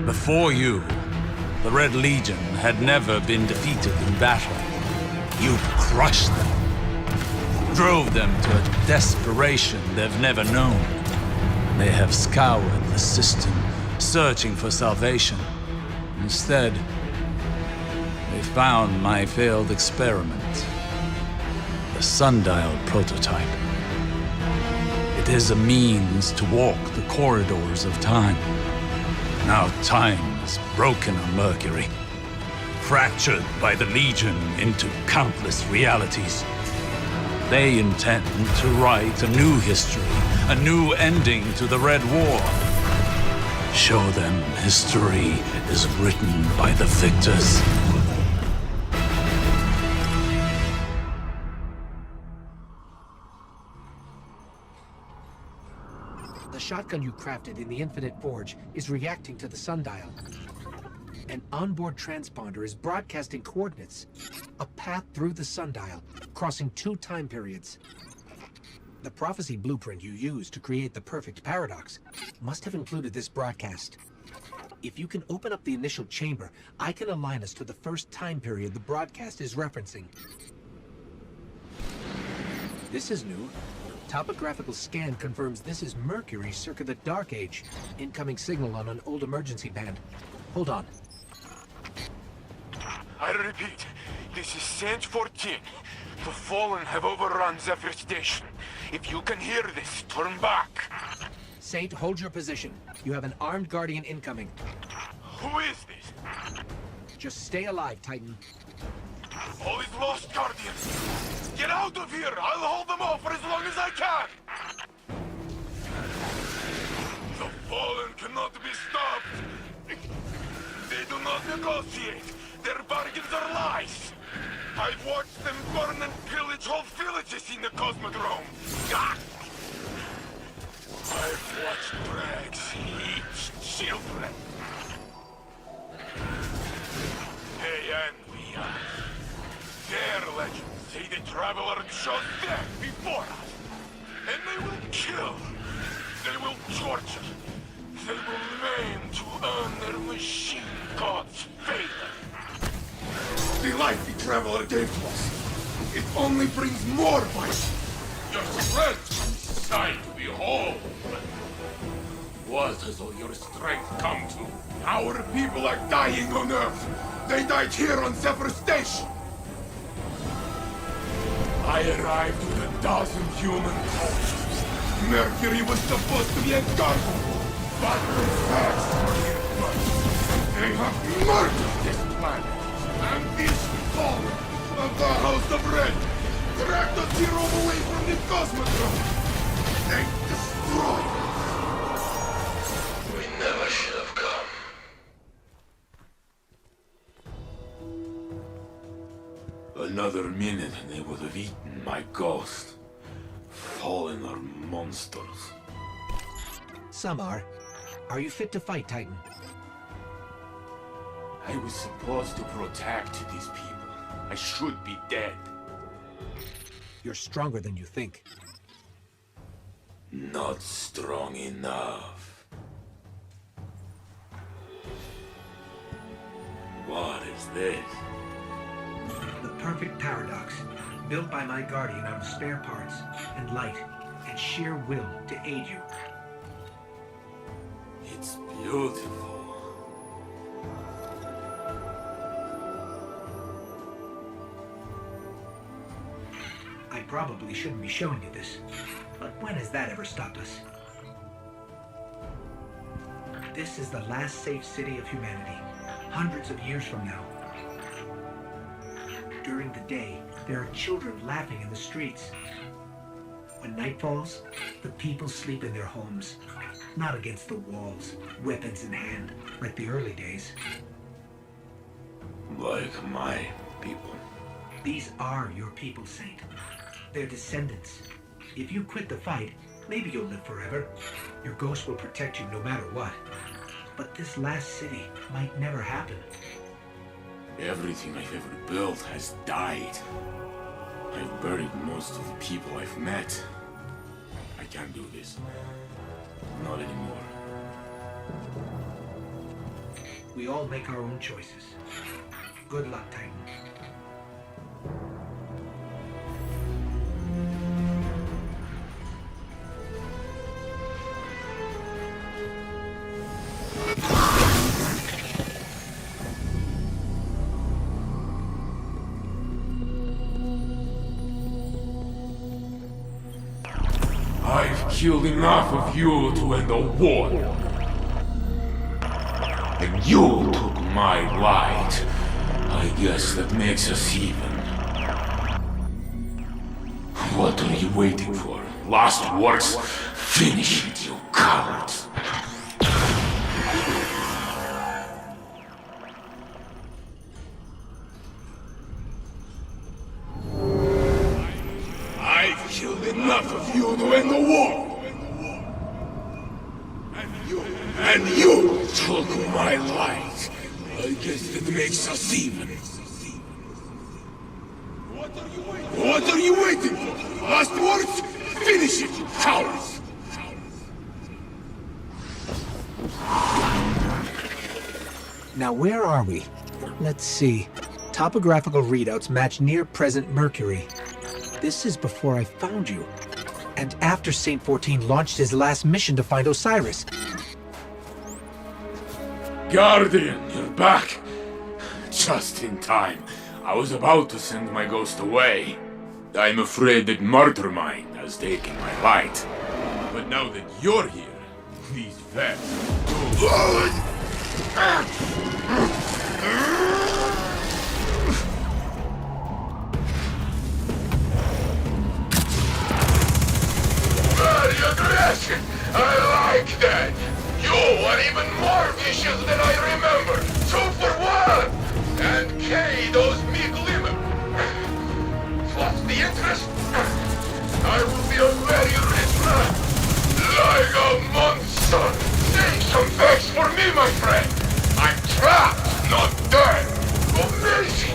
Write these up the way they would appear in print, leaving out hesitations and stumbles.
Before you, the Red Legion had never been defeated in battle. You crushed them. Drove them to a desperation they've never known. They have scoured the system, searching for salvation. Instead, they found my failed experiment. The sundial prototype. It is a means to walk the corridors of time. Now time is broken on Mercury, fractured by the Legion into countless realities. They intend to write a new history, a new ending to the Red War. Show them history is written by the victors. The shotgun you crafted in the Infinite Forge is reacting to the sundial. An onboard transponder is broadcasting coordinates. A path through the sundial, crossing 2 time periods. The prophecy blueprint you used to create the perfect paradox must have included this broadcast. If you can open up the initial chamber, I can align us to the first time period the broadcast is referencing. This is new. Topographical scan confirms this is Mercury circa the Dark Age. Incoming signal on an old emergency band. Hold on. I repeat, this is Saint 14. The Fallen have overrun Zephyr Station. If you can hear this, turn back. Saint, hold your position. You have an armed Guardian incoming. Who is this? Just stay alive, Titan. All is lost, Guardian. Get out of here! I'll hold them off for as long as I can! The Fallen cannot be stopped! They do not negotiate! Their bargains are lies! I've watched them burn and pillage whole villages in the Cosmodrome! Gah! I've watched Drags eat children! They envy us. Their legends say the Traveler chose death before us. And they will kill. They will torture. They will maim to earn their machine god's favor. The life the Traveler gave to us, it only brings more violence. Your strength is sight to behold. Was as though your strength come to. Our people are dying on Earth. They died here on Zephyr Station. I arrived with 1,000 human corpses. Mercury was supposed to be a garden, but the facts were here first. They have murdered this planet, and this Fallen of the House of Red dragged us here all the way from the Cosmodrome. They destroyed us. We never should have come. Another minute and they would have eaten my ghost. Fallen are monsters. Some are. Are you fit to fight, Titan? I was supposed to protect these people. I should be dead. You're stronger than you think. Not strong enough. What is this? The perfect paradox, built by my Guardian out of spare parts, and light, and sheer will to aid you. It's beautiful. I probably shouldn't be showing you this, but when has that ever stopped us? This is the last safe city of humanity, hundreds of years from now. During the day, there are children laughing in the streets. When night falls, the people sleep in their homes, not against the walls, weapons in hand, like the early days. Like my people. These are your people, Saint. They're descendants. If you quit the fight, maybe you'll live forever. Your ghost will protect you no matter what. But this last city might never happen. Everything I've ever built has died. I've buried most of the people I've met. I can't do this. Not anymore. We all make our own choices. Good luck, Titan. I've killed enough of you to end a war. And you took my light. I guess that makes us even. What are you waiting for? Last words? Finish it, you cowards. I've killed enough of you to end the war. And you took my light. I guess that makes us even. What are you waiting for? Last words? Finish it, you cowards! Now where are we? Let's see. Topographical readouts match near-present Mercury. This is before I found you. And after Saint 14 launched his last mission to find Osiris. Guardian, you're back. Just in time. I was about to send my ghost away. I'm afraid that Martyrmind has taken my light. But now that you're here, these vets Very aggressive! I like that! You are even more vicious than I remember! 2 for 1! And K, those big limit. What's the interest? I will be a very rich man. Like a monster. Take some facts for me, my friend. I'm trapped, not dead. Amazing.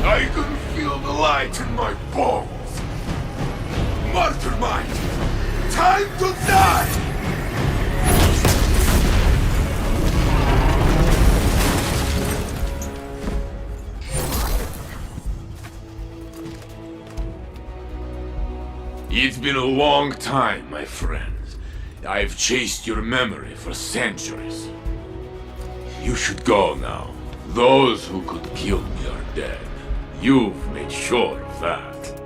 I can feel the light in my bones. Martyrmind! Time to die! It's been a long time, my friends. I've chased your memory for centuries. You should go now. Those who could kill me are dead. You've made sure of that.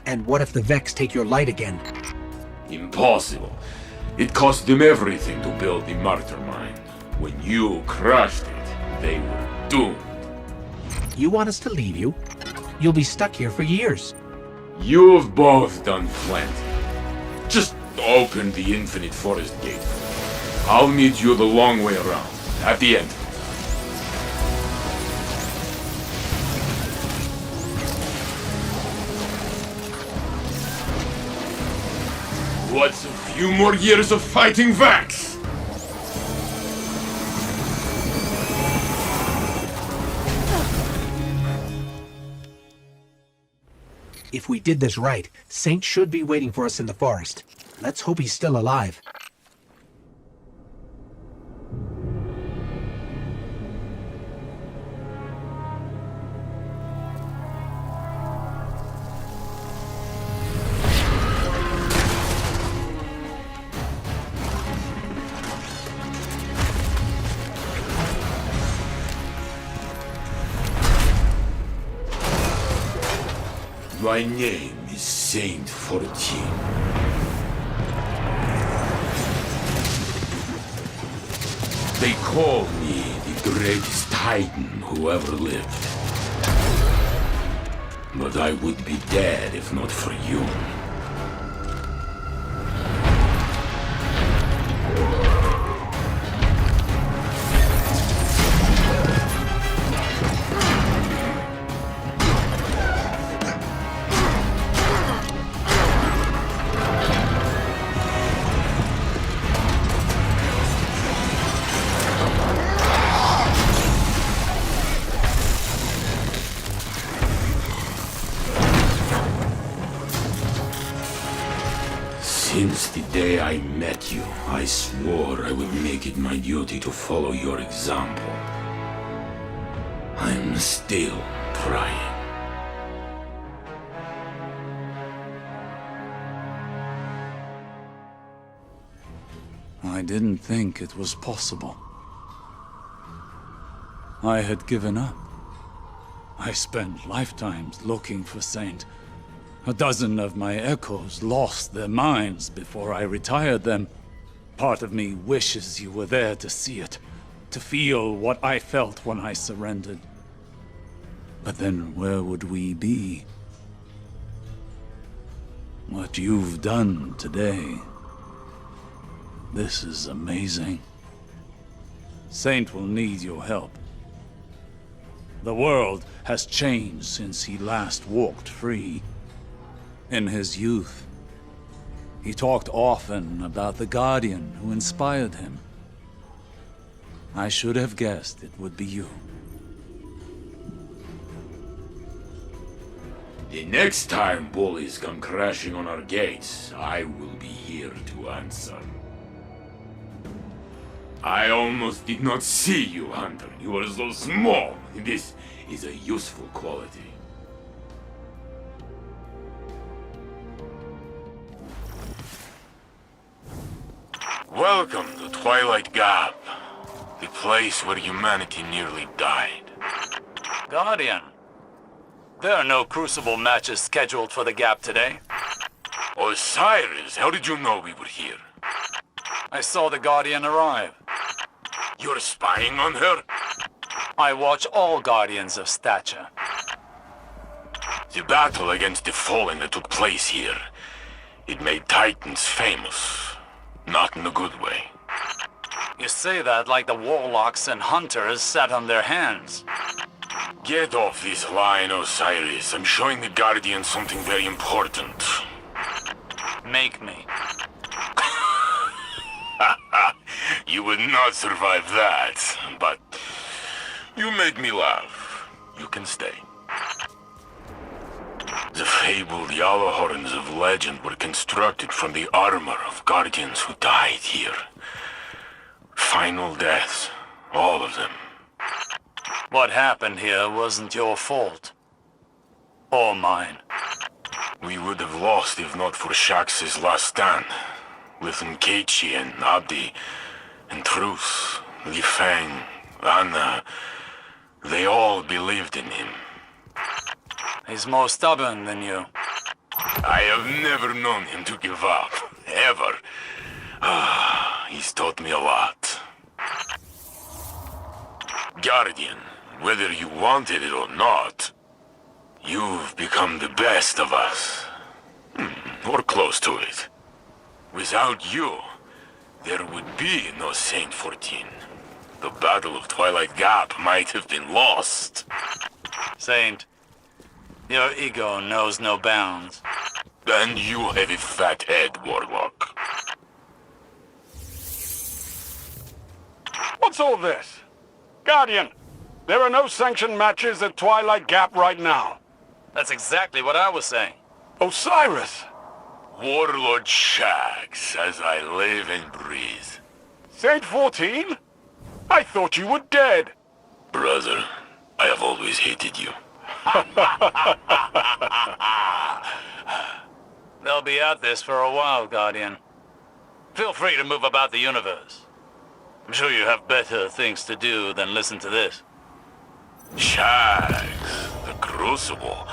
And what if the Vex take your light again? Impossible. It cost them everything to build the Martyrmind. When you crushed it, they were doomed. You want us to leave you? You'll be stuck here for years. You've both done plenty. Just open the Infinite Forest Gate. I'll meet you the long way around, at the entrance. What's a few more years of fighting Vax? If we did this right, Saint should be waiting for us in the forest. Let's hope he's still alive. My name is Saint 14. They call me the greatest Titan who ever lived. But I would be dead if not for you. Since the day I met you, I swore I would make it my duty to follow your example. I'm still trying. I didn't think it was possible. I had given up. I spent lifetimes looking for Saint. A dozen of my echoes lost their minds before I retired them. Part of me wishes you were there to see it, to feel what I felt when I surrendered. But then where would we be? What you've done today, this is amazing. Saint will need your help. The world has changed since he last walked free. In his youth, he talked often about the Guardian who inspired him. I should have guessed it would be you. The next time bullies come crashing on our gates, I will be here to answer. I almost did not see you, Hunter. You are so small. This is a useful quality. Welcome to Twilight Gap, the place where humanity nearly died. Guardian, there are no Crucible matches scheduled for the Gap today. Osiris, how did you know we were here? I saw the Guardian arrive. You're spying on her? I watch all Guardians of stature. The battle against the Fallen that took place here, it made Titans famous. Not in a good way. You say that like the Warlocks and Hunters sat on their hands. Get off this line, Osiris. I'm showing the Guardians something very important. Make me. You would not survive that, but you made me laugh. You can stay. The fabled yellow horns of legend were constructed from the armor of Guardians who died here. Final deaths, all of them. What happened here wasn't your fault. Or mine. We would have lost if not for Shax's last stand. With Nkechi and Abdi and Truth, Li Feng, Anna, they all believed in him. He's more stubborn than you. I have never known him to give up, ever. He's taught me a lot. Guardian, whether you wanted it or not, you've become the best of us. Or close to it. Without you, there would be no Saint 14. The Battle of Twilight Gap might have been lost. Saint, your ego knows no bounds. And you have a fat head, Warlock. What's all this? Guardian, there are no sanctioned matches at Twilight Gap right now. That's exactly what I was saying. Osiris! Warlord Shax, as I live and breathe. Saint 14? I thought you were dead. Brother, I have always hated you. They'll be at this for a while, Guardian. Feel free to move about the universe. I'm sure you have better things to do than listen to this. Shax, the Crucible.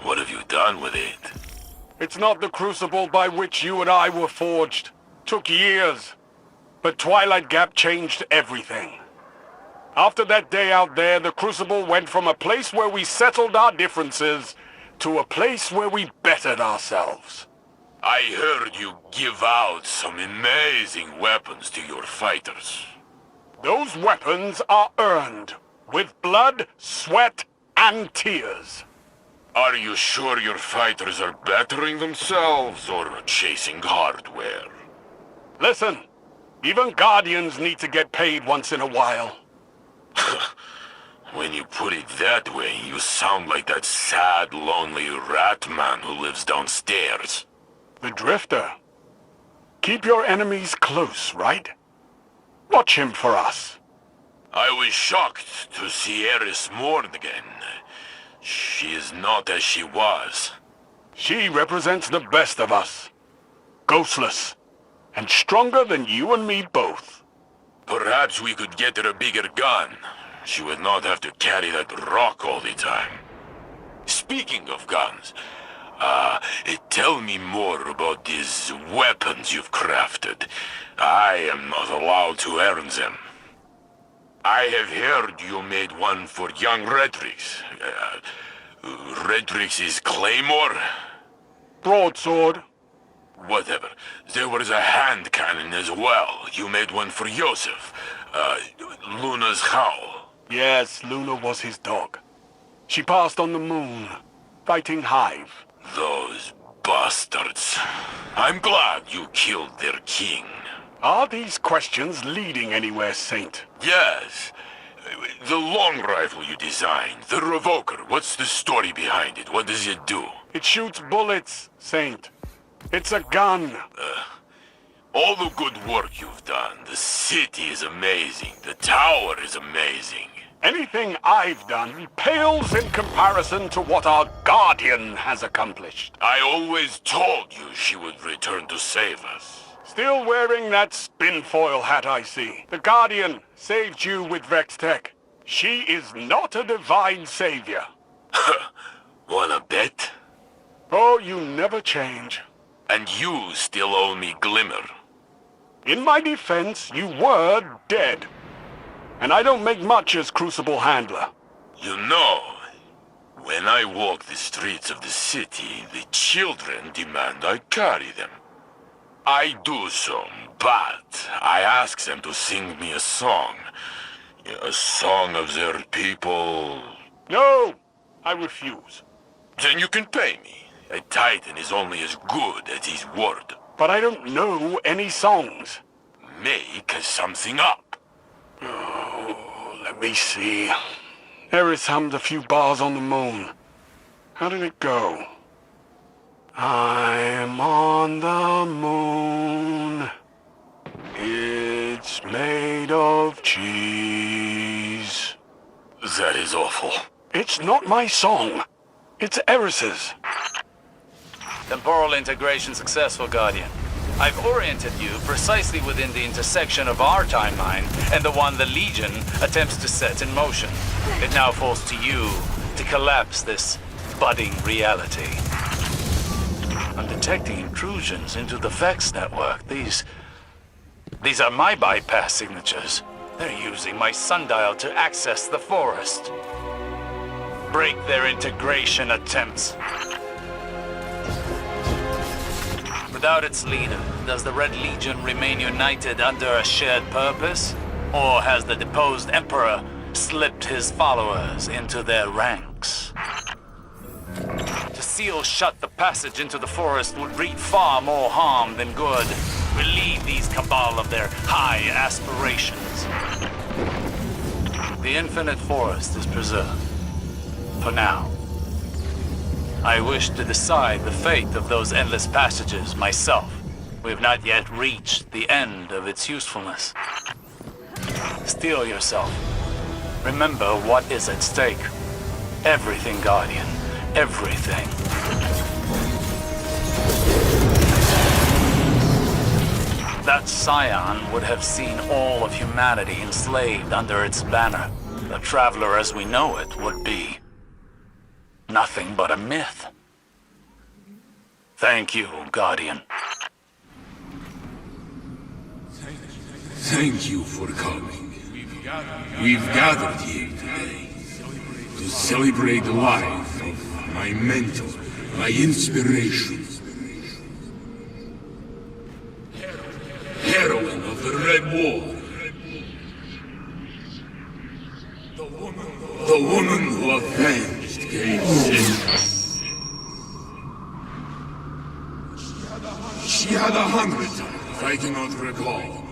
What have you done with it? It's not the crucible by which you and I were forged. Took years. But Twilight Gap changed everything. After that day out there, the Crucible went from a place where we settled our differences to a place where we bettered ourselves. I heard you give out some amazing weapons to your fighters. Those weapons are earned with blood, sweat, and tears. Are you sure your fighters are bettering themselves or chasing hardware? Listen, even Guardians need to get paid once in a while. When you put it that way, you sound like that sad, lonely rat man who lives downstairs. The Drifter. Keep your enemies close, right? Watch him for us. I was shocked to see Eris mourn again. She is not as she was. She represents the best of us. Ghostless. And stronger than you and me both. Perhaps we could get her a bigger gun. She would not have to carry that rock all the time. Speaking of guns, tell me more about these weapons you've crafted. I am not allowed to earn them. I have heard you made one for young Redrix. Redrix's claymore? Broadsword. Whatever. There was a hand cannon as well. You made one for Yosef. Luna's howl. Yes, Luna was his dog. She passed on the moon, fighting Hive. Those bastards. I'm glad you killed their king. Are these questions leading anywhere, Saint? Yes. The long rifle you designed, the revoker, what's the story behind it? What does it do? It shoots bullets, Saint. It's a gun. All the good work you've done. The city is amazing. The tower is amazing. Anything I've done pales in comparison to what our Guardian has accomplished. I always told you she would return to save us. Still wearing that spinfoil hat, I see. The Guardian saved you with Vextech. She is not a divine savior. Wanna bet? Oh, you never change. And you still owe me Glimmer. In my defense, you were dead. And I don't make much as Crucible Handler. You know, when I walk the streets of the city, the children demand I carry them. I do so, but I ask them to sing me a song. A song of their people. No, I refuse. Then you can pay me. A Titan is only as good as his word. But I don't know any songs. Make something up. Oh, let me see. Eris hummed a few bars on the moon. How did it go? I'm on the moon. It's made of cheese. That is awful. It's not my song. It's Eris's. Temporal integration successful, Guardian. I've oriented you precisely within the intersection of our timeline and the one the Legion attempts to set in motion. It now falls to you to collapse this budding reality. I'm detecting intrusions into the Vex network. These are my bypass signatures. They're using my sundial to access the forest. Break their integration attempts. Without its leader, does the Red Legion remain united under a shared purpose? Or has the deposed Emperor slipped his followers into their ranks? To seal shut the passage into the forest would breed far more harm than good. Relieve these Cabal of their high aspirations. The infinite forest is preserved. For now. I wish to decide the fate of those endless passages myself. We have not yet reached the end of its usefulness. Steel yourself. Remember what is at stake. Everything, Guardian. Everything. That scion would have seen all of humanity enslaved under its banner. The Traveler as we know it would be nothing but a myth. Thank you, Guardian. Thank you for coming. We've gathered here today to celebrate the life of my mentor, my inspiration. Heroine of the Red War. The woman who avenged King Chezvii. She had 100, if I cannot recall.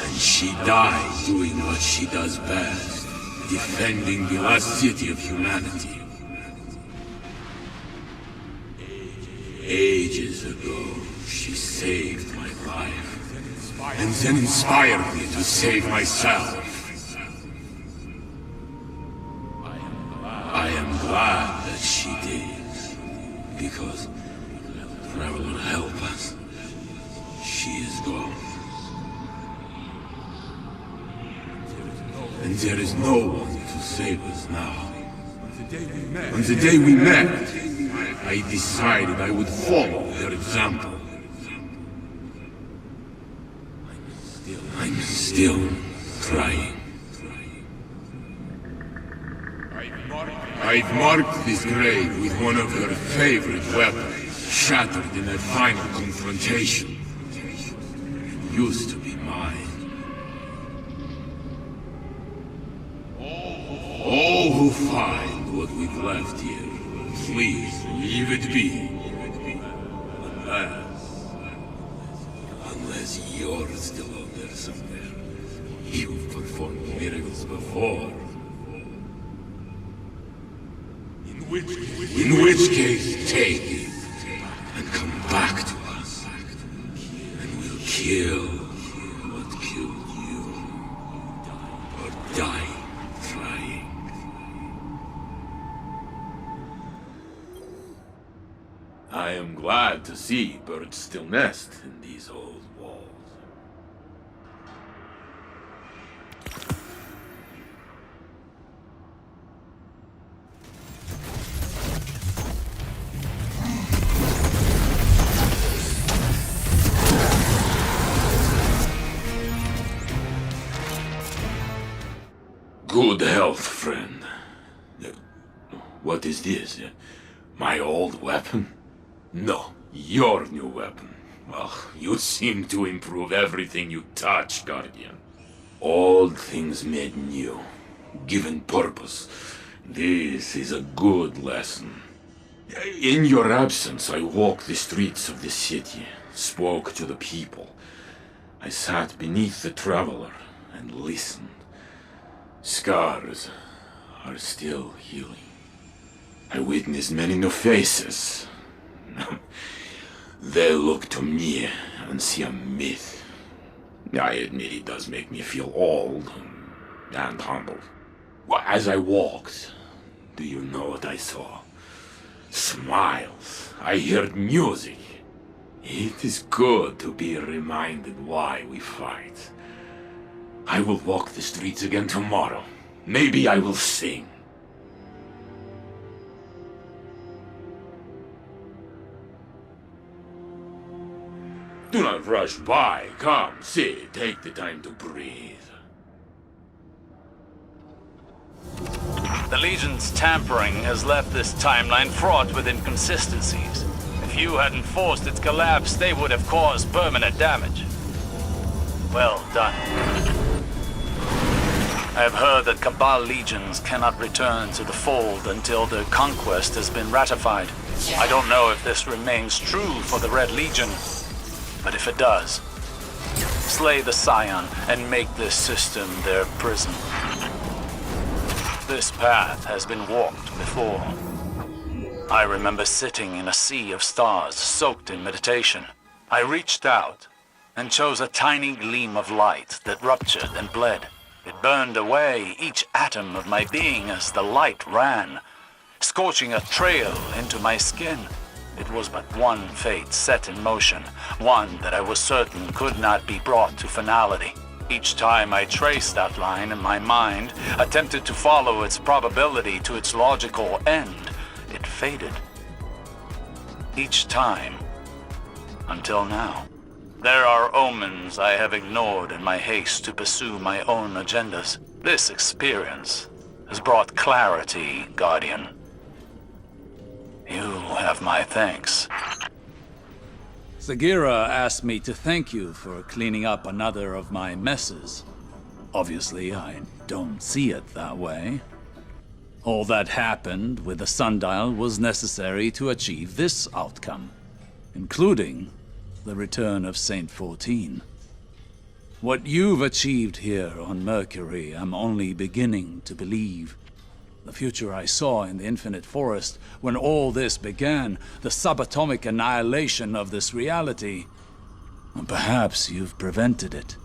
And she died doing what she does best, defending the last city of humanity. Ages ago, she saved my life, and then inspired me to save myself. I am glad that she did, because Traveler help us. She is gone. And there is no one to save us now. On the day we met, I decided I would follow her example. I'm still trying. I've marked this grave with one of her favorite weapons, shattered in that final confrontation. It used to be mine. All who find what we've left here, please leave it be. Unless you're still out there somewhere. You've performed miracles before. In which case, take it and come back to us, and we'll kill what killed you, or die trying. I am glad to see birds still nest in these old walls. Good health, friend. What is this? My old weapon? No, your new weapon. Well, you seem to improve everything you touch, Guardian. Old things made new, given purpose. This is a good lesson. In your absence, I walked the streets of the city, spoke to the people. I sat beneath the Traveler and listened. Scars are still healing. I witnessed many new faces. They look to me and see a myth. I admit it does make me feel old and humbled. As I walked, do you know what I saw? Smiles. I heard music. It is good to be reminded why we fight. I will walk the streets again tomorrow. Maybe I will sing. Do not rush by. Come, sit. Take the time to breathe. The Legion's tampering has left this timeline fraught with inconsistencies. If you hadn't forced its collapse, they would have caused permanent damage. Well done. I have heard that Cabal legions cannot return to the fold until their conquest has been ratified. I don't know if this remains true for the Red Legion, but if it does, slay the Scion and make this system their prison. This path has been walked before. I remember sitting in a sea of stars soaked in meditation. I reached out and chose a tiny gleam of light that ruptured and bled. It burned away each atom of my being as the light ran, scorching a trail into my skin. It was but one fate set in motion, one that I was certain could not be brought to finality. Each time I traced that line in my mind, attempted to follow its probability to its logical end, it faded. Each time, until now. There are omens I have ignored in my haste to pursue my own agendas. This experience has brought clarity, Guardian. You have my thanks. Sagira asked me to thank you for cleaning up another of my messes. Obviously, I don't see it that way. All that happened with the sundial was necessary to achieve this outcome, including the return of Saint 14. What you've achieved here on Mercury, I'm only beginning to believe. The future I saw in the Infinite Forest when all this began, the subatomic annihilation of this reality. And perhaps you've prevented it.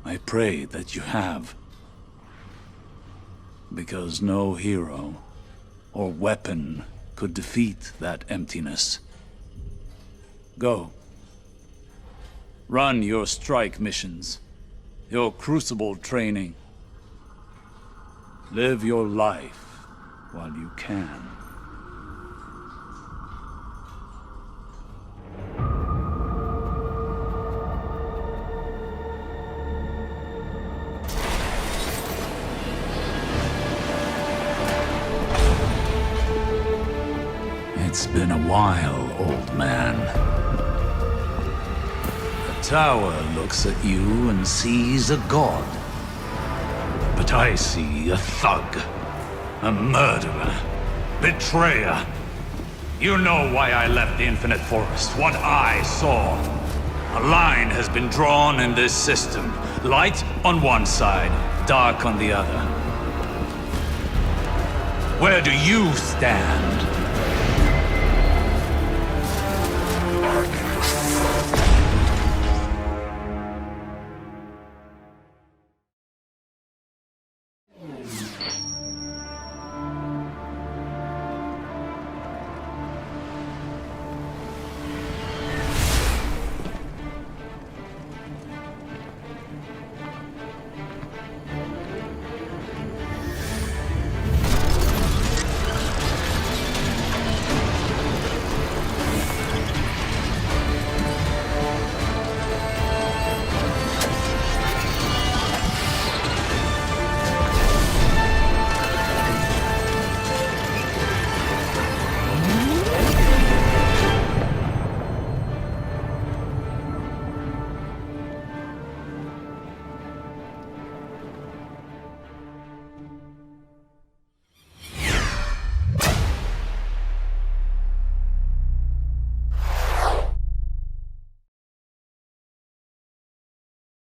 I pray that you have. Because no hero or weapon could defeat that emptiness. Go. Run your strike missions, your crucible training. Live your life while you can. It's been a while, old man. The tower looks at you and sees a god. But I see a thug, a murderer, betrayer. You know why I left the Infinite Forest, what I saw. A line has been drawn in this system. Light on one side, dark on the other. Where do you stand?